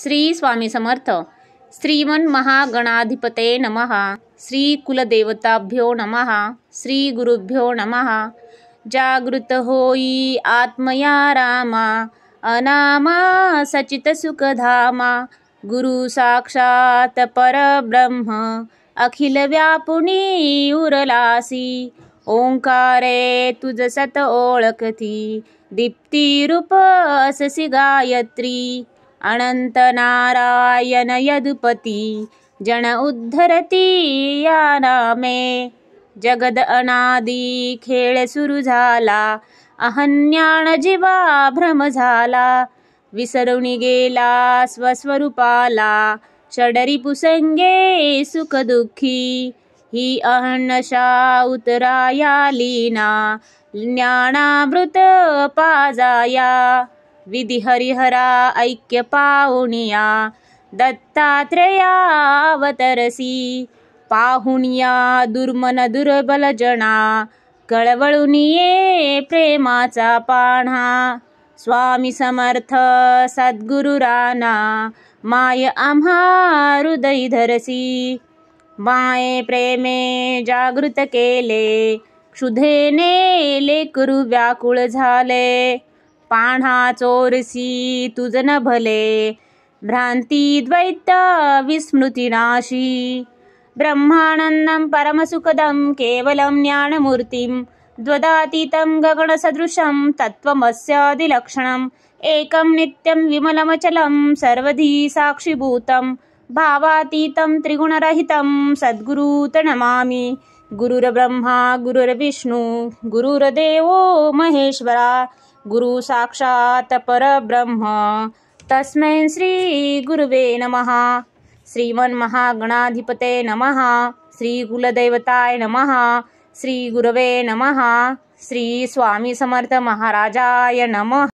श्री स्वामी समर्थ. श्रीमन महागणाधिपते नमः. श्री कुलदेवताभ्यो नमः. श्री गुरुभ्यो नमः. जागृत होई आत्मया रामा, अनामा सचित सुखधामा. गुरु साक्षात परब्रह्म, अखिल व्यापुनी उरलासी. ओंकारे तुझ सत ओळखती, दीप्ती रूप अससी गायत्री. अनंत नारायण यदुपती, जन उद्धरती या नामे. जगद अनादी खेळ सुरू झाला, अहन्यान जीवा भ्रम झाला. विसरुनी गेला स्वस्वरूपाला, षडरी पुसंगे सुख दुःखी. ही अहर्निशा उतराया लीना, ज्ञानामृत पाजाया. विधी हरिहरा ऐक्य पाहुनिया, दत्तात्रेया अवतरसी. पाहुनिया दुर्मन दुर्बल जना, कळवळून ये प्रेमाचा पाण्हा. स्वामी समर्थ सद्गुरु राना, माय आम्हा हृदय धरसी. माये प्रेमे जागृत केले, क्षुधेने लेकरू व्याकुळ झाले. पाण्हा चोरसी तुझ न भले, भ्रांती द्वैत विस्मृतिनाशी. ब्रह्मानंदं परमसुखदं केवलं ज्ञानमूर्तिं. द्वदातीतं गगनसदृशं तत्त्वमस्यादिलक्षणम्. एकं नित्यं विमलमचलं सर्वधी साक्षिभूतं. भावातीतं त्रिगुणरहितं सद्गुरु नमामि. गुरुर्ब्रह्मा गुरुर्विष्णु गुरुर्देवो महेश्वरा. गुरु साक्षात परब्रह्म, तस्मै श्री गुरुवे नमः. श्रीमन महागणाधिपते नमः. श्री कुलदेवताय नमः. श्री गुरवे नमः. श्री स्वामी समर्थ महाराजाय नमः.